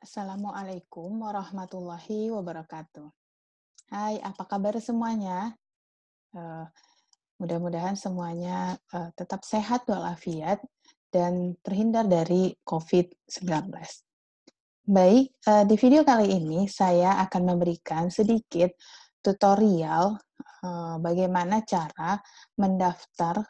Assalamualaikum warahmatullahi wabarakatuh. Hai, apa kabar semuanya? Eh, Mudah-mudahan semuanya tetap sehat walafiat dan terhindar dari COVID-19. Baik, di video kali ini saya akan memberikan sedikit tutorial bagaimana cara mendaftar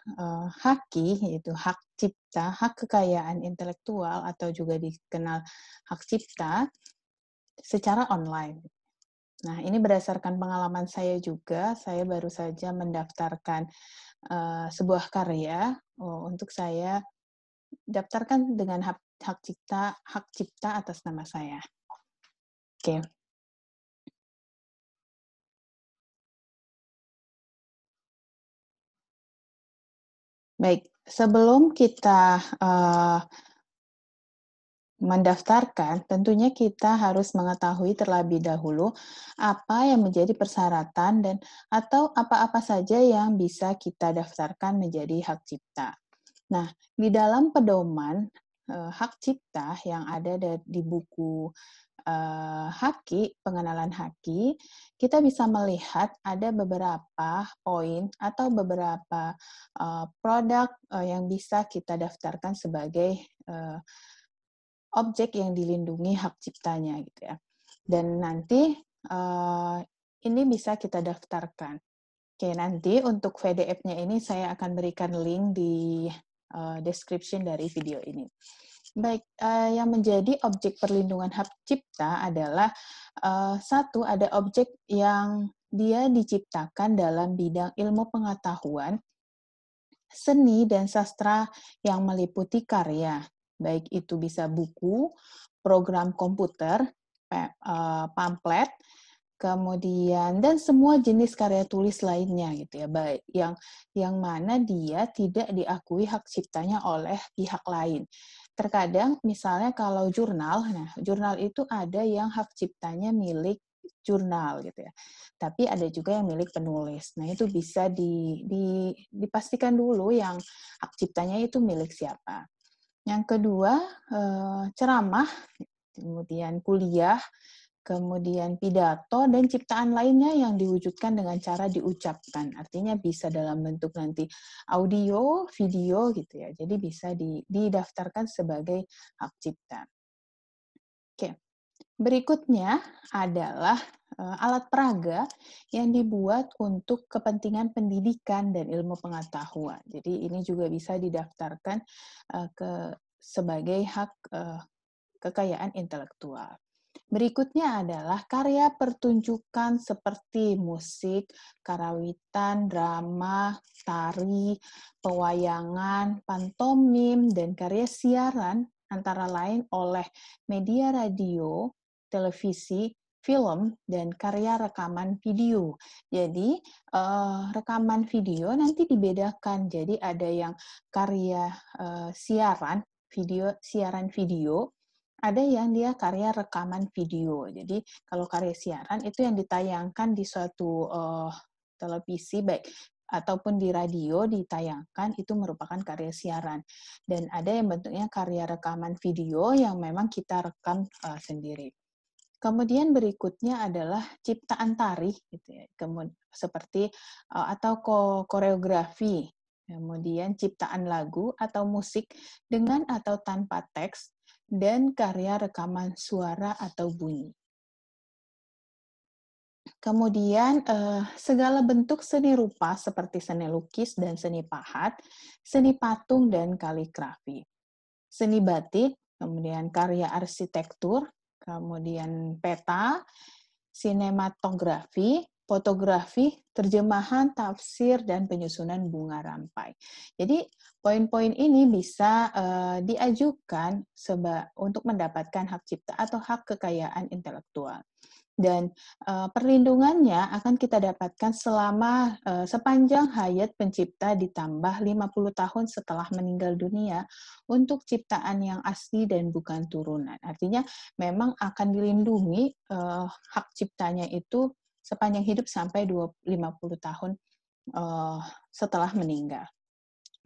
HAKI, yaitu hak cipta, hak kekayaan intelektual atau juga dikenal hak cipta secara online. Nah, ini berdasarkan pengalaman saya juga, saya baru saja mendaftarkan sebuah karya untuk saya daftarkan dengan hak cipta atas nama saya. Oke, baik. Sebelum kita mendaftarkan, tentunya kita harus mengetahui terlebih dahulu apa yang menjadi persyaratan dan atau apa-apa saja yang bisa kita daftarkan menjadi hak cipta. Nah, di dalam pedoman hak cipta yang ada di buku Haki, pengenalan Haki, kita bisa melihat ada beberapa poin atau beberapa produk yang bisa kita daftarkan sebagai objek yang dilindungi hak ciptanya gitu ya. Dan nanti ini bisa kita daftarkan. Oke, nanti untuk PDF-nya ini saya akan berikan link di description dari video ini. Baik, yang menjadi objek perlindungan hak cipta adalah satu, ada objek yang dia diciptakan dalam bidang ilmu pengetahuan, seni, dan sastra yang meliputi karya, baik itu bisa buku, program komputer, pamflet, kemudian dan semua jenis karya tulis lainnya gitu ya, baik yang mana dia tidak diakui hak ciptanya oleh pihak lain. Terkadang misalnya kalau jurnal, nah jurnal itu ada yang hak ciptanya milik jurnal gitu ya. Tapi ada juga yang milik penulis. Nah, itu bisa dipastikan dulu yang hak ciptanya itu milik siapa. Yang kedua, ceramah, kemudian kuliah, kemudian pidato, dan ciptaan lainnya yang diwujudkan dengan cara diucapkan. Artinya bisa dalam bentuk nanti audio, video gitu ya. Jadi bisa didaftarkan sebagai hak cipta. Oke. Berikutnya adalah alat peraga yang dibuat untuk kepentingan pendidikan dan ilmu pengetahuan. Jadi ini juga bisa didaftarkan sebagai hak kekayaan intelektual. Berikutnya adalah karya pertunjukan seperti musik, karawitan, drama, tari, pewayangan, pantomim, dan karya siaran antara lain oleh media radio, televisi, film, dan karya rekaman video. Jadi, rekaman video nanti dibedakan. Jadi, ada yang karya siaran video, ada yang dia karya rekaman video. Jadi kalau karya siaran itu yang ditayangkan di suatu televisi baik ataupun di radio ditayangkan itu merupakan karya siaran. Dan ada yang bentuknya karya rekaman video yang memang kita rekam sendiri. Kemudian berikutnya adalah ciptaan tari gitu ya. Seperti atau koreografi. Kemudian ciptaan lagu atau musik dengan atau tanpa teks dan karya rekaman suara atau bunyi. Kemudian segala bentuk seni rupa seperti seni lukis dan seni pahat, seni patung dan kaligrafi, seni batik, kemudian karya arsitektur, kemudian peta, sinematografi, fotografi, terjemahan, tafsir, dan penyusunan bunga rampai. Jadi poin-poin ini bisa diajukan untuk mendapatkan hak cipta atau hak kekayaan intelektual. Dan perlindungannya akan kita dapatkan selama sepanjang hayat pencipta ditambah 50 tahun setelah meninggal dunia untuk ciptaan yang asli dan bukan turunan. Artinya memang akan dilindungi hak ciptanya itu sepanjang hidup sampai 50 tahun setelah meninggal.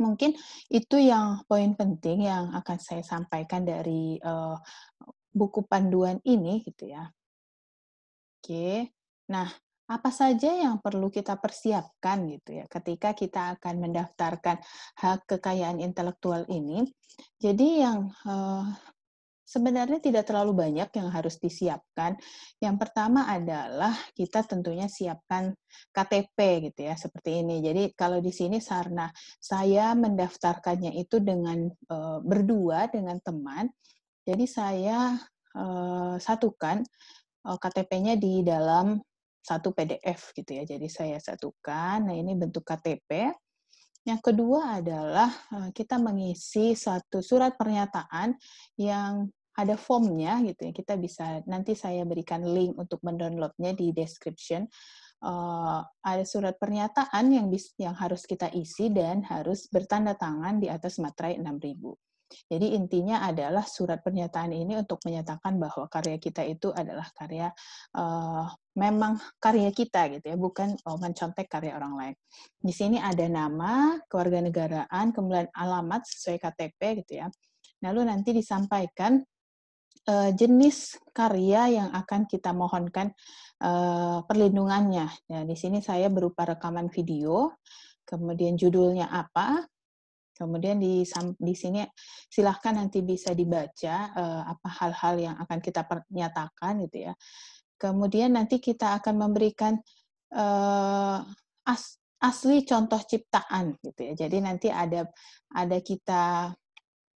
Mungkin itu yang poin penting yang akan saya sampaikan dari buku panduan ini gitu ya. Oke. Nah, apa saja yang perlu kita persiapkan gitu ya ketika kita akan mendaftarkan hak kekayaan intelektual ini? Jadi yang sebenarnya tidak terlalu banyak yang harus disiapkan. Yang pertama adalah kita tentunya siapkan KTP gitu ya, seperti ini. Jadi kalau di sini Sarna, saya mendaftarkannya itu dengan berdua dengan teman. Jadi saya satukan KTP-nya di dalam satu PDF gitu ya. Jadi saya satukan. Nah, ini bentuk KTP. Yang kedua adalah kita mengisi satu surat pernyataan yang ada formnya gitu ya. Kita bisa nanti saya berikan link untuk mendownloadnya di description. Ada surat pernyataan yang harus kita isi dan harus bertanda tangan di atas materai 6.000. Jadi intinya adalah surat pernyataan ini untuk menyatakan bahwa karya kita itu adalah karya memang karya kita gitu ya, bukan mencontek karya orang lain. Di sini ada nama, kewarganegaraan, kemudian alamat sesuai KTP gitu ya. Lalu nanti disampaikan jenis karya yang akan kita mohonkan perlindungannya. Nah, di sini saya berupa rekaman video, kemudian judulnya apa, kemudian di sini silahkan nanti bisa dibaca apa hal-hal yang akan kita nyatakan gitu ya. Kemudian nanti kita akan memberikan asli contoh ciptaan gitu ya. Jadi nanti ada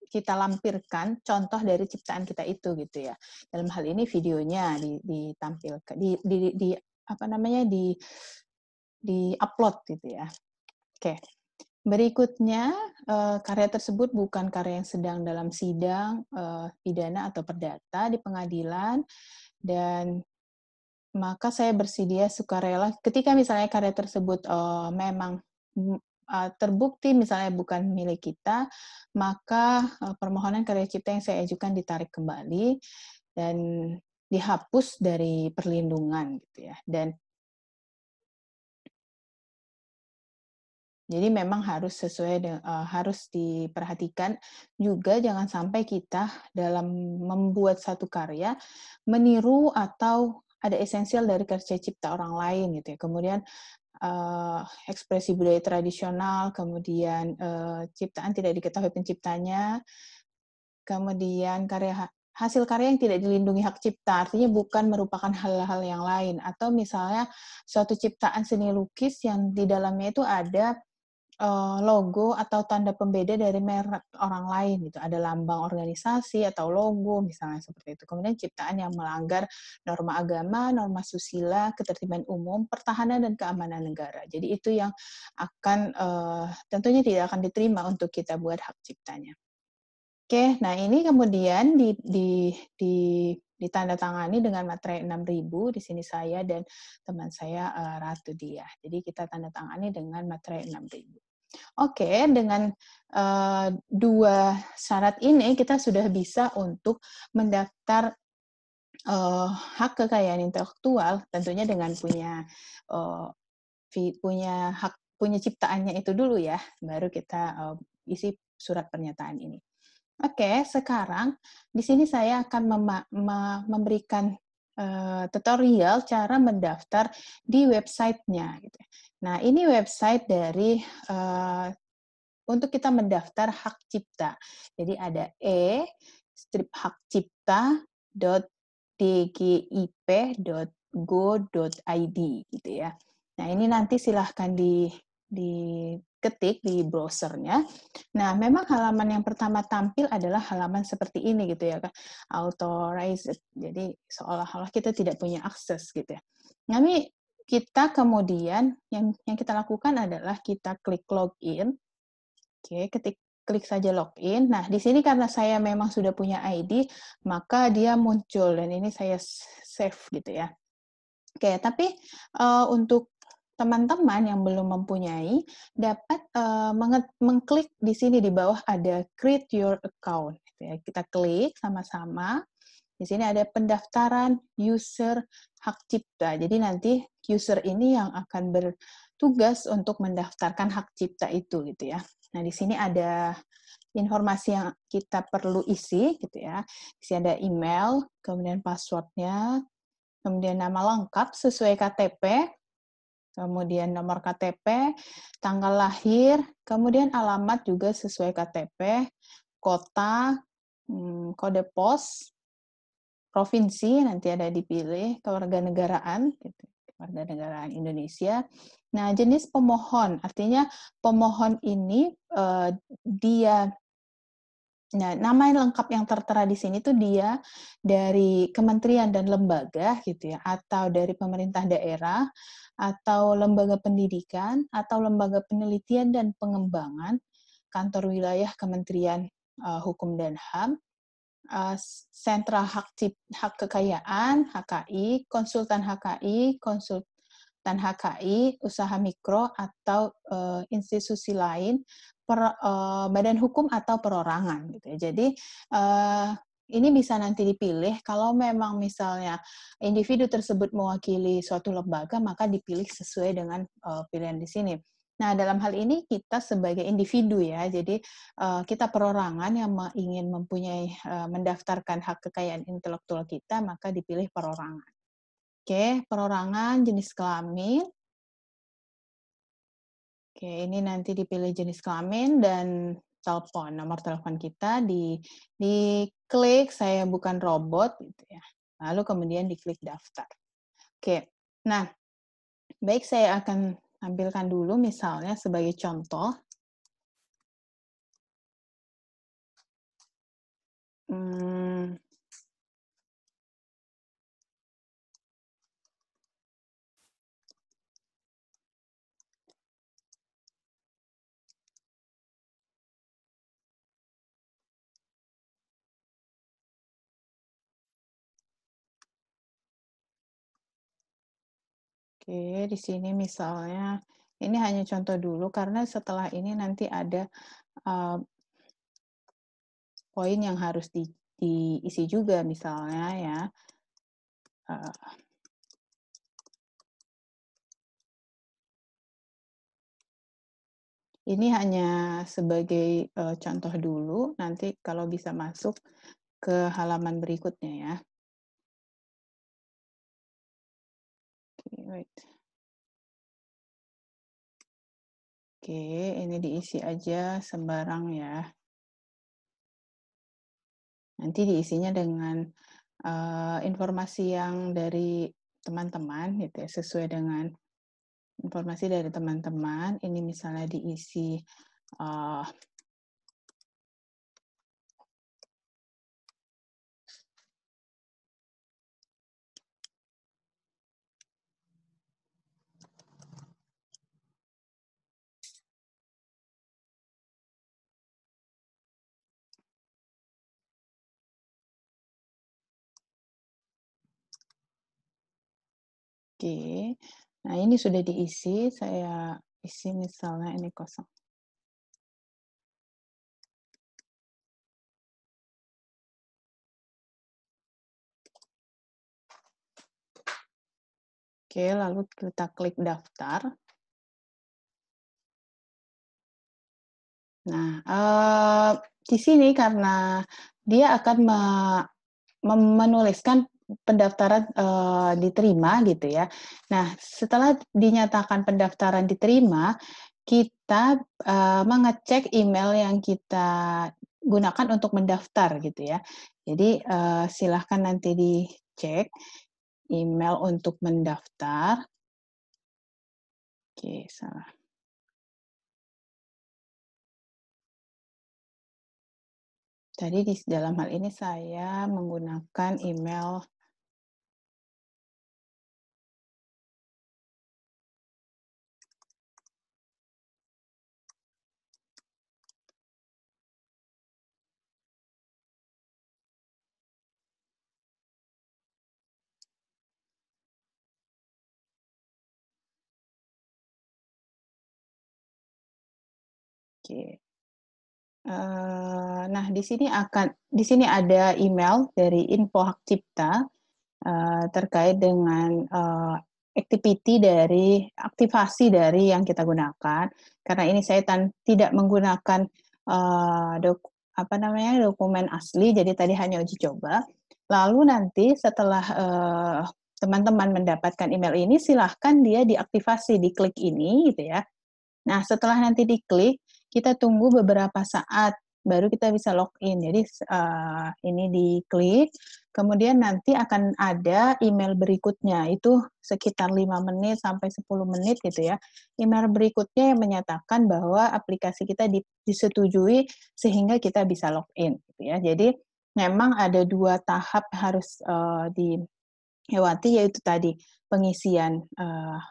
kita lampirkan contoh dari ciptaan kita itu gitu ya. Dalam hal ini videonya ditampilkan di apa namanya di upload gitu ya. Oke. Berikutnya, karya tersebut bukan karya yang sedang dalam sidang pidana atau perdata di pengadilan, dan maka saya bersedia sukarela ketika misalnya karya tersebut memang terbukti misalnya bukan milik kita, maka permohonan karya cipta yang saya ajukan ditarik kembali dan dihapus dari perlindungan gitu ya. Dan jadi memang harus harus diperhatikan juga jangan sampai kita dalam membuat satu karya meniru atau ada esensial dari karya cipta orang lain gitu ya. Kemudian ekspresi budaya tradisional, kemudian ciptaan tidak diketahui penciptanya, kemudian hasil karya yang tidak dilindungi hak cipta, artinya bukan merupakan hal-hal yang lain, atau misalnya suatu ciptaan seni lukis yang di dalamnya itu ada logo atau tanda pembeda dari merek orang lain gitu, ada lambang organisasi atau logo misalnya seperti itu. Kemudian ciptaan yang melanggar norma agama, norma susila, ketertiban umum, pertahanan dan keamanan negara. Jadi itu yang akan tentunya tidak akan diterima untuk kita buat hak ciptanya. Oke, nah ini kemudian ditandatangani dengan materai 6.000, di sini saya dan teman saya Ratu Diah. Jadi kita tanda tangani dengan materai 6.000. Oke, dengan dua syarat ini kita sudah bisa untuk mendaftar hak kekayaan intelektual, tentunya dengan punya punya ciptaannya itu dulu ya, baru kita isi surat pernyataan ini. Oke, sekarang di sini saya akan memberikan tutorial cara mendaftar di websitenya. Gitu. Nah, ini website dari untuk kita mendaftar hak cipta. Jadi ada e-hakcipta.dgip.go.id gitu ya. Nah, ini nanti silahkan diketik di browsernya. Nah, memang halaman yang pertama tampil adalah halaman seperti ini gitu ya, authorized. Jadi seolah-olah kita tidak punya akses gitu ya. Tapi kita kemudian yang kita lakukan adalah kita klik login. Oke, klik saja login. Nah, di sini karena saya memang sudah punya ID, maka dia muncul dan ini saya save gitu ya. Oke, tapi untuk teman-teman yang belum mempunyai dapat mengklik di sini di bawah ada create your account. Gitu ya. Kita klik sama-sama. Di sini ada pendaftaran user hak cipta. Jadi nanti user ini yang akan bertugas untuk mendaftarkan hak cipta itu gitu ya. Nah, di sini ada informasi yang kita perlu isi, gitu ya. Di sini ada email, kemudian password-nya, kemudian nama lengkap sesuai KTP, kemudian nomor KTP, tanggal lahir, kemudian alamat juga sesuai KTP, kota, kode pos, provinsi nanti ada dipilih, kewarganegaraan, gitu, kewarganegaraan Indonesia. Nah, jenis pemohon, artinya pemohon ini nah, nama yang lengkap yang tertera di sini tuh dia dari kementerian dan lembaga gitu ya, atau dari pemerintah daerah, atau lembaga pendidikan, atau lembaga penelitian dan pengembangan, kantor wilayah Kementerian Hukum dan HAM, sentra hak kekayaan (HKI), konsultan HKI, usaha mikro atau institusi lain, badan hukum atau perorangan gitu ya. Jadi ini bisa nanti dipilih kalau memang misalnya individu tersebut mewakili suatu lembaga, maka dipilih sesuai dengan pilihan di sini. Nah, dalam hal ini kita sebagai individu ya, jadi kita perorangan yang ingin mempunyai mendaftarkan hak kekayaan intelektual kita, maka dipilih perorangan. Oke, perorangan, jenis kelamin. Oke, ini nanti dipilih jenis kelamin dan telepon, nomor telepon kita diklik, saya bukan robot gitu ya. Lalu kemudian diklik daftar. Oke. Nah, baik, saya akan tampilkan dulu misalnya sebagai contoh. Oke, di sini misalnya, ini hanya contoh dulu karena setelah ini nanti ada poin yang harus diisi juga misalnya ya. Ini hanya sebagai contoh dulu, nanti kalau bisa masuk ke halaman berikutnya ya. Oke, wait. Oke, ini diisi aja sembarang ya. Nanti diisinya dengan informasi yang dari teman-teman gitu ya, sesuai dengan informasi dari teman-teman. Ini misalnya diisi oke. Nah, ini sudah diisi, saya isi misalnya ini kosong. Oke, lalu kita klik daftar. Nah, di sini karena dia akan menuliskan pendaftaran diterima gitu ya. Nah, setelah dinyatakan pendaftaran diterima, kita mengecek email yang kita gunakan untuk mendaftar gitu ya. Jadi silahkan nanti dicek email untuk mendaftar. Oke, salah. Tadi di dalam hal ini saya menggunakan email oke. Nah, di sini ada email dari Info Hak Cipta terkait dengan aktivasi dari yang kita gunakan. Karena ini saya tidak menggunakan dokumen asli, jadi tadi hanya uji coba. Lalu nanti setelah teman-teman mendapatkan email ini, silahkan dia diaktifasi, diklik ini gitu ya. Nah, setelah nanti diklik, kita tunggu beberapa saat, baru kita bisa login. Jadi, ini diklik, kemudian nanti akan ada email berikutnya, itu sekitar 5 menit sampai 10 menit gitu ya. Email berikutnya yang menyatakan bahwa aplikasi kita disetujui sehingga kita bisa login gitu ya. Jadi, memang ada 2 tahap harus, dilewati, yaitu tadi pengisian,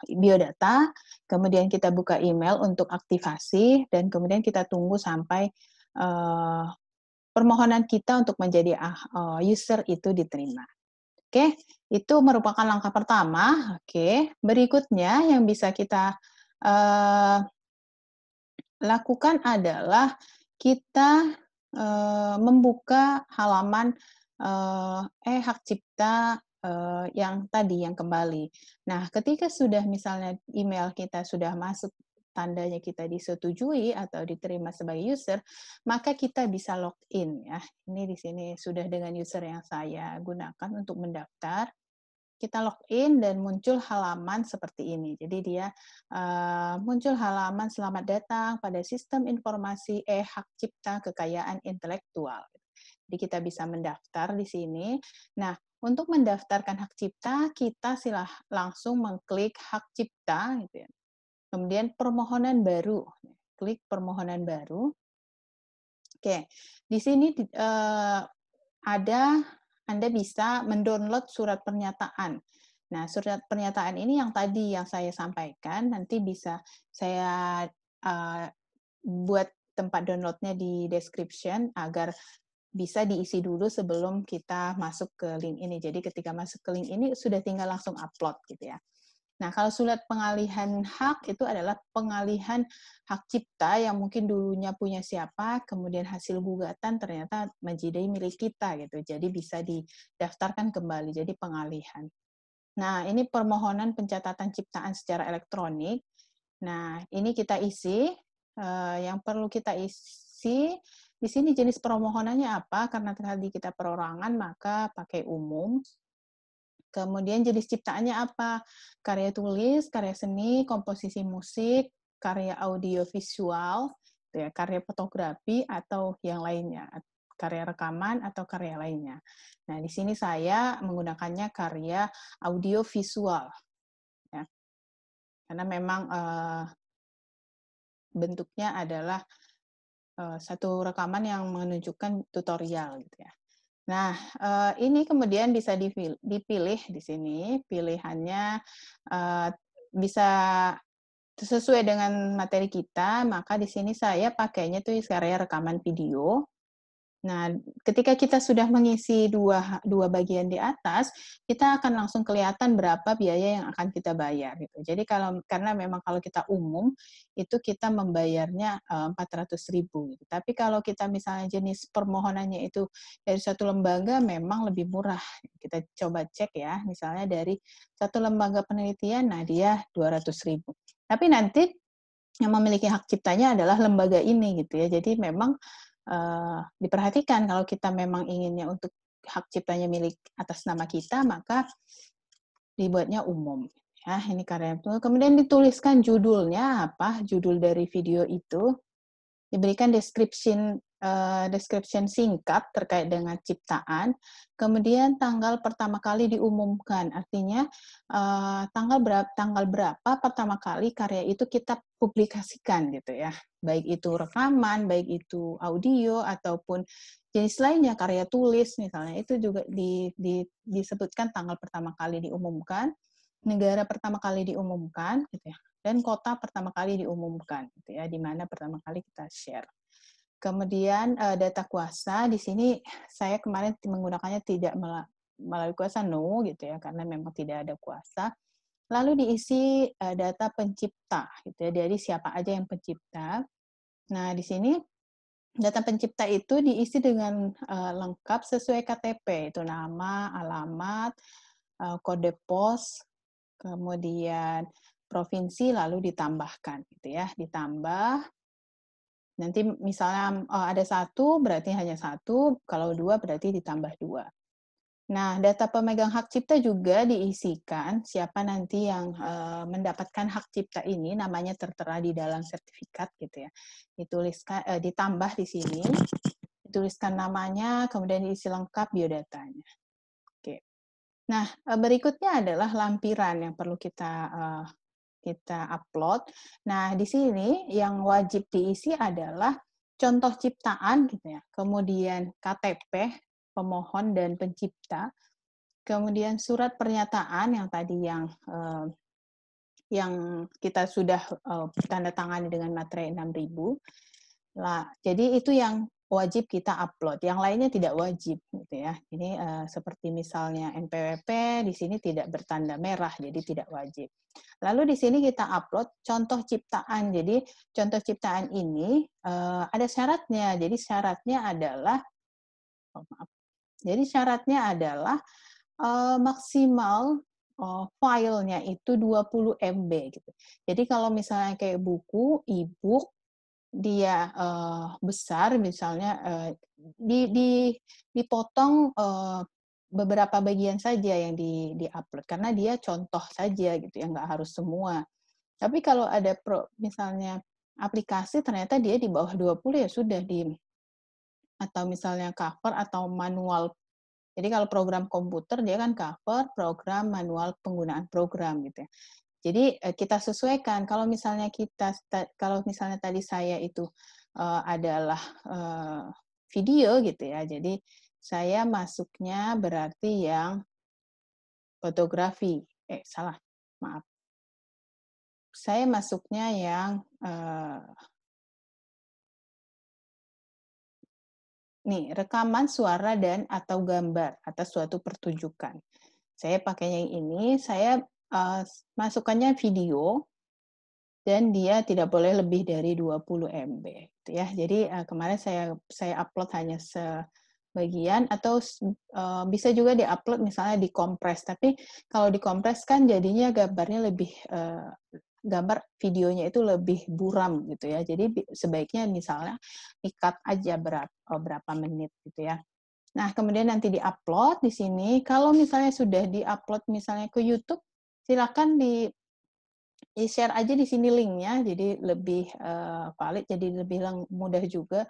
biodata, kemudian kita buka email untuk aktivasi, dan kemudian kita tunggu sampai, eee, permohonan kita untuk menjadi user itu diterima. Oke, itu merupakan langkah pertama. Oke, berikutnya yang bisa kita, eee, lakukan adalah kita, membuka halaman, hak cipta, yang tadi, yang kembali. Nah, ketika sudah misalnya email kita sudah masuk, tandanya kita disetujui atau diterima sebagai user, maka kita bisa login ya. Ini di sini sudah dengan user yang saya gunakan untuk mendaftar. Kita login dan muncul halaman seperti ini. Jadi dia muncul halaman selamat datang pada sistem informasi hak cipta kekayaan intelektual. Jadi kita bisa mendaftar di sini. Nah, untuk mendaftarkan hak cipta, kita langsung mengklik hak cipta, gitu ya. Kemudian permohonan baru, klik permohonan baru. Oke, di sini ada Anda bisa mendownload surat pernyataan. Nah, surat pernyataan ini yang tadi yang saya sampaikan, nanti bisa saya buat tempat downloadnya di description agar bisa diisi dulu sebelum kita masuk ke link ini. Jadi ketika masuk ke link ini sudah tinggal langsung upload gitu ya. Nah, kalau surat pengalihan hak itu adalah pengalihan hak cipta yang mungkin dulunya punya siapa, kemudian hasil gugatan ternyata menjadi milik kita gitu. Jadi bisa didaftarkan kembali, jadi pengalihan. Nah, ini permohonan pencatatan ciptaan secara elektronik. Nah, ini kita isi, yang perlu kita isi, di sini jenis permohonannya apa, karena tadi kita perorangan, maka pakai umum. Kemudian jenis ciptaannya apa? Karya tulis, karya seni, komposisi musik, karya audio visual, ya, karya fotografi, atau yang lainnya, karya rekaman atau karya lainnya. Nah, di sini saya menggunakannya karya audio visual, ya, karena memang bentuknya adalah satu rekaman yang menunjukkan tutorial, gitu ya. Nah, ini kemudian bisa dipilih di sini, pilihannya bisa sesuai dengan materi kita, maka di sini saya pakainya tuh karya rekaman video. Nah, ketika kita sudah mengisi dua bagian di atas, kita akan langsung kelihatan berapa biaya yang akan kita bayar gitu. Jadi karena memang kalau kita umum itu kita membayarnya 400.000 gitu. Tapi kalau kita misalnya jenis permohonannya itu dari satu lembaga memang lebih murah. Kita coba cek ya, misalnya dari satu lembaga penelitian, nah dia 200.000. Tapi nanti yang memiliki hak ciptanya adalah lembaga ini gitu ya. Jadi memang diperhatikan kalau kita memang inginnya untuk hak ciptanya milik atas nama kita, maka dibuatnya umum. Ya, ini karya itu. Kemudian dituliskan judulnya apa, judul dari video itu, diberikan description singkat terkait dengan ciptaan, kemudian tanggal pertama kali diumumkan, artinya tanggal berapa pertama kali karya itu kita publikasikan gitu ya, baik itu rekaman, baik itu audio ataupun jenis lainnya karya tulis misalnya, itu juga disebutkan tanggal pertama kali diumumkan, negara pertama kali diumumkan gitu ya, dan kota pertama kali diumumkan gitu ya, di mana pertama kali kita share. Kemudian data kuasa di sini saya kemarin menggunakannya tidak melalui kuasa no gitu ya, karena memang tidak ada kuasa. Lalu diisi data pencipta gitu ya, dari siapa aja yang pencipta. Nah, di sini data pencipta itu diisi dengan lengkap sesuai KTP, itu nama, alamat, kode pos, kemudian provinsi, lalu ditambahkan gitu ya, ditambah Nanti misalnya ada 1 berarti hanya 1, kalau 2 berarti ditambah 2. Nah, data pemegang hak cipta juga diisikan siapa nanti yang mendapatkan hak cipta ini, namanya tertera di dalam sertifikat gitu ya. Ditambah di sini, dituliskan namanya, kemudian diisi lengkap biodatanya. Oke. Nah, berikutnya adalah lampiran yang perlu kita upload. Nah, di sini yang wajib diisi adalah contoh ciptaan gitu ya, kemudian KTP pemohon dan pencipta, kemudian surat pernyataan yang tadi yang kita sudah tanda tangani dengan materai 6.000. Nah, jadi itu yang wajib kita upload. Yang lainnya tidak wajib, gitu ya. Ini seperti misalnya NPWP di sini tidak bertanda merah, jadi tidak wajib. Lalu di sini kita upload contoh ciptaan. Jadi contoh ciptaan ini ada syaratnya. Jadi syaratnya adalah, maaf. Jadi syaratnya adalah maksimal filenya itu 20 MB gitu. Jadi kalau misalnya kayak buku, e-book, dia besar misalnya dipotong beberapa bagian saja yang di-upload karena dia contoh saja gitu ya, nggak harus semua. Tapi kalau ada misalnya aplikasi ternyata dia di bawah 20 ya sudah atau misalnya cover atau manual. Jadi kalau program komputer dia kan cover, program, manual penggunaan program gitu ya. Jadi kita sesuaikan. Kalau misalnya tadi saya itu adalah video gitu ya. Jadi saya masuknya berarti yang fotografi. Salah. Maaf. Saya masuknya yang rekaman suara dan atau gambar atas suatu pertunjukan. Saya pakainya yang ini, saya masukkannya video dan dia tidak boleh lebih dari 20 MB gitu ya. Jadi kemarin saya upload hanya sebagian atau bisa juga diupload misalnya dikompres. Tapi kalau dikompres kan jadinya gambarnya lebih gambar videonya itu lebih buram gitu ya. Jadi sebaiknya misalnya di-cut aja berapa menit gitu ya. Nah, kemudian nanti di-upload di sini. Kalau misalnya sudah di-upload misalnya ke YouTube, silakan di-share aja di sini linknya, jadi lebih valid, jadi lebih mudah juga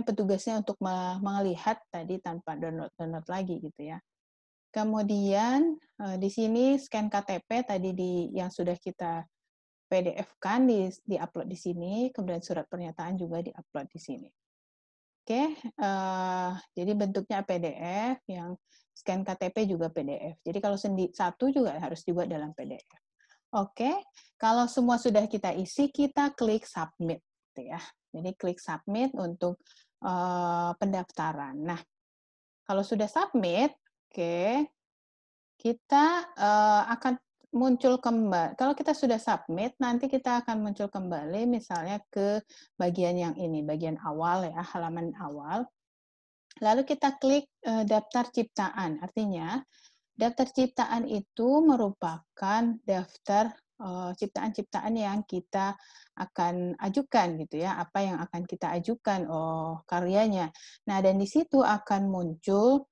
petugasnya untuk melihat tadi tanpa download lagi gitu ya. Kemudian di sini scan KTP tadi yang sudah kita PDF-kan di-upload di sini, kemudian surat pernyataan juga di-upload di sini. Oke, jadi bentuknya PDF, yang scan KTP juga PDF. Jadi kalau satu juga harus juga dalam PDF. Oke, kalau semua sudah kita isi, kita klik submit, gitu ya. Jadi klik submit untuk pendaftaran. Nah, kalau sudah submit, oke, kita akan muncul kembali. Kalau kita sudah submit, nanti kita akan muncul kembali misalnya ke bagian yang ini, bagian awal ya, halaman awal. Lalu kita klik daftar ciptaan. Artinya, daftar ciptaan itu merupakan daftar ciptaan-ciptaan yang kita akan ajukan gitu ya, apa yang akan kita ajukan karyanya. Nah, dan di situ akan muncul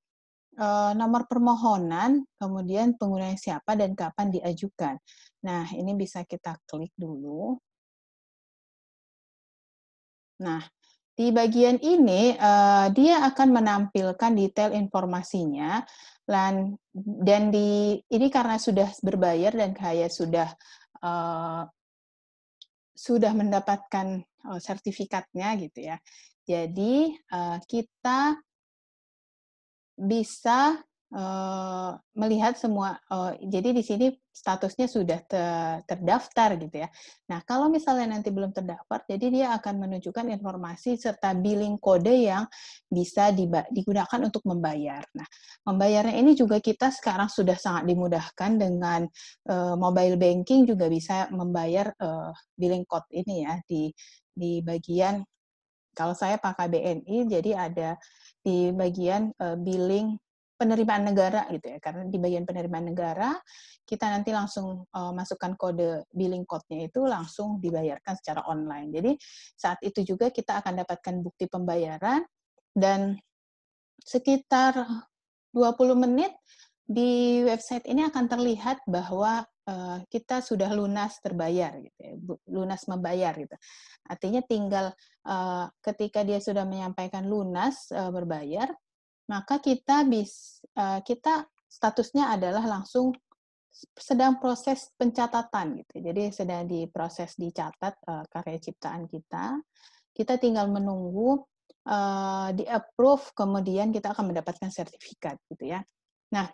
nomor permohonan, kemudian penggunanya siapa dan kapan diajukan. Nah, ini bisa kita klik dulu. Nah, di bagian ini dia akan menampilkan detail informasinya dan ini karena sudah berbayar dan saya sudah mendapatkan sertifikatnya gitu ya. Jadi kita bisa melihat semua. Jadi di sini statusnya sudah terdaftar gitu ya. Nah, kalau misalnya nanti belum terdaftar, jadi dia akan menunjukkan informasi serta billing kode yang bisa digunakan untuk membayar. Nah, membayarnya ini juga kita sekarang sudah sangat dimudahkan dengan mobile banking, juga bisa membayar billing code ini ya di bagian, kalau saya pakai BNI, jadi ada di bagian billing penerimaan negara gitu ya, karena di bagian penerimaan negara, kita nanti langsung masukkan kode billing code-nya itu langsung dibayarkan secara online. Jadi saat itu juga kita akan dapatkan bukti pembayaran dan sekitar 20 menit di website ini akan terlihat bahwa kita sudah lunas terbayar gitu ya, lunas membayar gitu. Artinya tinggal ketika dia sudah menyampaikan lunas berbayar, maka kita statusnya adalah langsung sedang proses pencatatan gitu. Jadi sedang diproses dicatat karya ciptaan kita. Kita tinggal menunggu di-approve, kemudian kita akan mendapatkan sertifikat gitu ya. Nah,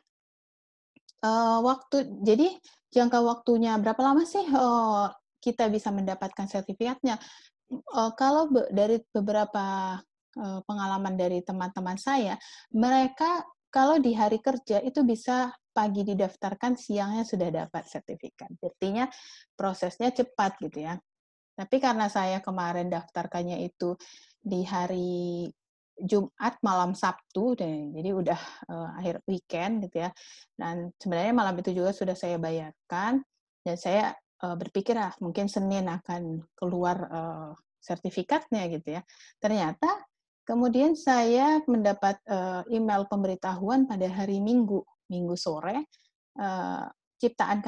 jadi jangka waktunya berapa lama sih kita bisa mendapatkan sertifikatnya? Kalau dari beberapa pengalaman dari teman-teman saya, mereka kalau di hari kerja itu bisa pagi didaftarkan, siangnya sudah dapat sertifikat. Artinya prosesnya cepat gitu ya. Tapi karena saya kemarin daftarkannya itu di hari Jumat malam Sabtu, jadi udah akhir weekend gitu ya. Dan sebenarnya malam itu juga sudah saya bayarkan dan saya berpikir mungkin Senin akan keluar sertifikatnya gitu ya. Ternyata kemudian saya mendapat email pemberitahuan pada hari Minggu sore, ciptaan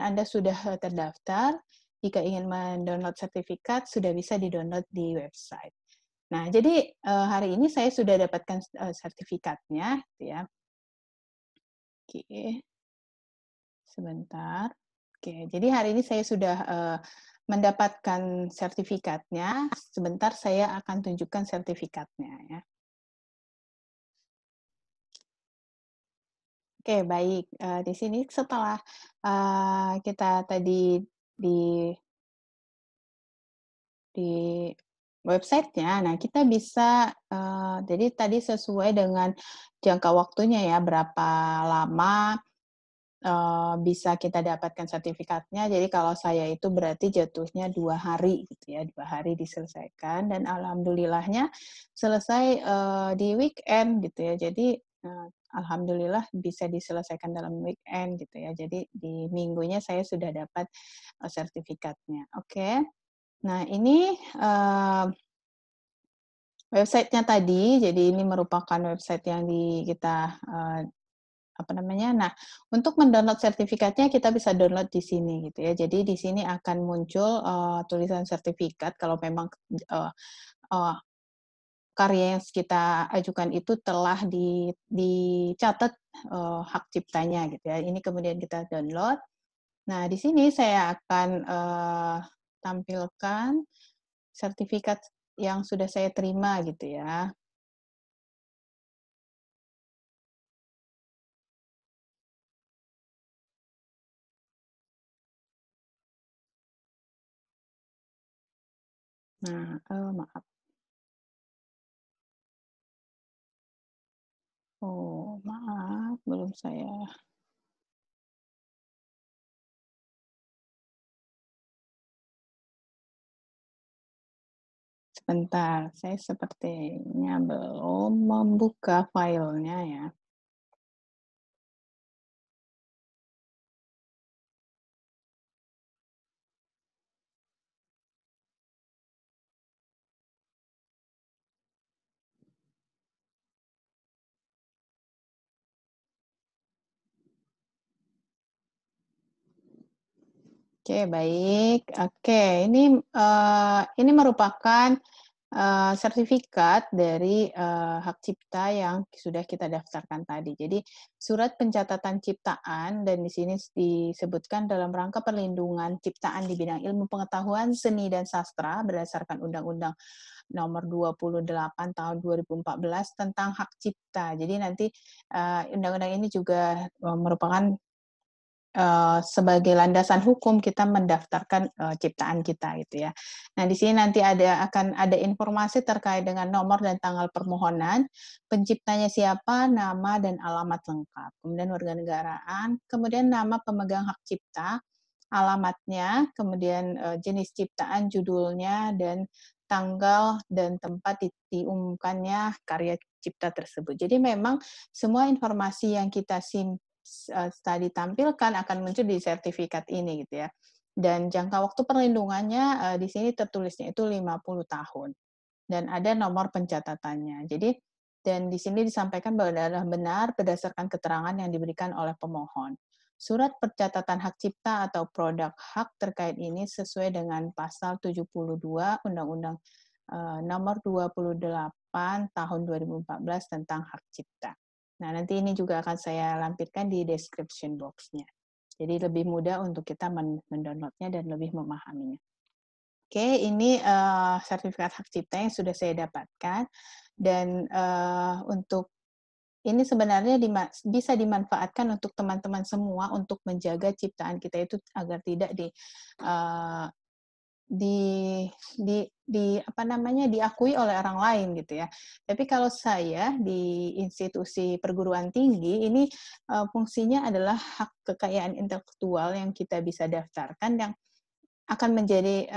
Anda sudah terdaftar. Jika ingin mendownload sertifikat, sudah bisa di-download di website. Nah, jadi hari ini saya sudah dapatkan sertifikatnya, gitu ya. Oke, sebentar. Oke, jadi hari ini saya sudah mendapatkan sertifikatnya. Sebentar saya akan tunjukkan sertifikatnya ya. Oke, baik. Di sini setelah kita tadi di di website-nya, nah kita bisa, jadi tadi sesuai dengan jangka waktunya ya, berapa lama bisa kita dapatkan sertifikatnya. Jadi kalau saya itu berarti jatuhnya 2 hari gitu ya, 2 hari diselesaikan dan alhamdulillahnya selesai di weekend gitu ya. Jadi alhamdulillah bisa diselesaikan dalam weekend gitu ya. Jadi di minggunya saya sudah dapat sertifikatnya. Oke. Nah ini website-nya tadi, jadi ini merupakan website yang kita apa namanya, nah untuk mendownload sertifikatnya kita bisa download di sini gitu ya. Jadi di sini akan muncul tulisan sertifikat kalau memang eee, karya yang kita ajukan itu telah dicatat hak ciptanya gitu ya. Ini kemudian kita download. Nah di sini saya akan tampilkan sertifikat yang sudah saya terima gitu ya. Nah, maaf. Oh, maaf, belum saya sebentar, saya sepertinya belum membuka filenya ya. Oke, baik. Oke, ini merupakan sertifikat dari hak cipta yang sudah kita daftarkan tadi. Jadi surat pencatatan ciptaan dan di sini disebutkan dalam rangka perlindungan ciptaan di bidang ilmu pengetahuan, seni dan sastra berdasarkan Undang-Undang Nomor 28 Tahun 2014 tentang hak cipta. Jadi nanti undang-undang ini juga merupakan sebagai landasan hukum kita mendaftarkan ciptaan kita gitu ya. Nah, di sini nanti akan ada informasi terkait dengan nomor dan tanggal permohonan, penciptanya siapa, nama dan alamat lengkap, kemudian warganegaraan, kemudian nama pemegang hak cipta, alamatnya, kemudian jenis ciptaan, judulnya dan tanggal dan tempat diumumkannya karya cipta tersebut. Jadi memang semua informasi yang kita tadi tampilkan akan muncul di sertifikat ini gitu ya. Dan jangka waktu perlindungannya di sini tertulisnya itu 50 tahun dan ada nomor pencatatannya. Jadi dan di sini disampaikan bahwa adalah benar berdasarkan keterangan yang diberikan oleh pemohon. Surat pencatatan hak cipta atau produk hak terkait ini sesuai dengan pasal 72 Undang-Undang nomor 28 tahun 2014 tentang hak cipta. Nah, nanti ini juga akan saya lampirkan di description box-nya. Jadi lebih mudah untuk kita mendownloadnya dan lebih memahaminya. Oke, ini sertifikat hak cipta yang sudah saya dapatkan dan untuk ini sebenarnya bisa dimanfaatkan untuk teman-teman semua untuk menjaga ciptaan kita itu agar tidak uh, apa namanya diakui oleh orang lain gitu ya. Tapi kalau saya di institusi perguruan tinggi ini fungsinya adalah hak kekayaan intelektual yang kita bisa daftarkan yang akan menjadi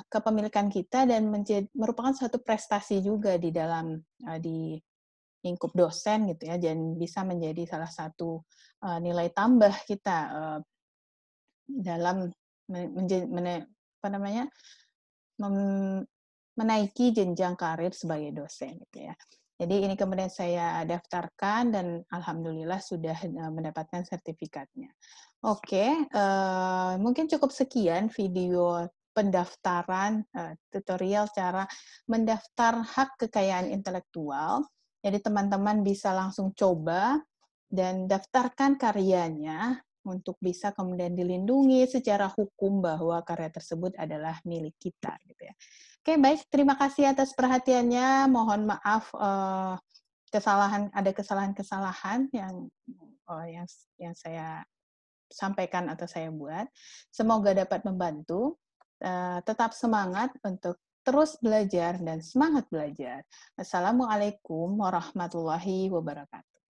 kepemilikan kita dan merupakan suatu prestasi juga di dalam di lingkup dosen gitu ya, dan bisa menjadi salah satu nilai tambah kita dalam apa namanya menaiki jenjang karir sebagai dosen gitu ya. Jadi ini kemudian saya daftarkan dan alhamdulillah sudah mendapatkan sertifikatnya. Oke, mungkin cukup sekian video pendaftaran tutorial cara mendaftar hak kekayaan intelektual. Jadi teman-teman bisa langsung coba dan daftarkan karyanya untuk bisa kemudian dilindungi secara hukum bahwa karya tersebut adalah milik kita gitu ya. Oke, baik, terima kasih atas perhatiannya. Mohon maaf ada kesalahan-kesalahan yang saya sampaikan atau saya buat. Semoga dapat membantu. Tetap semangat untuk terus belajar dan semangat belajar. Assalamualaikum warahmatullahi wabarakatuh.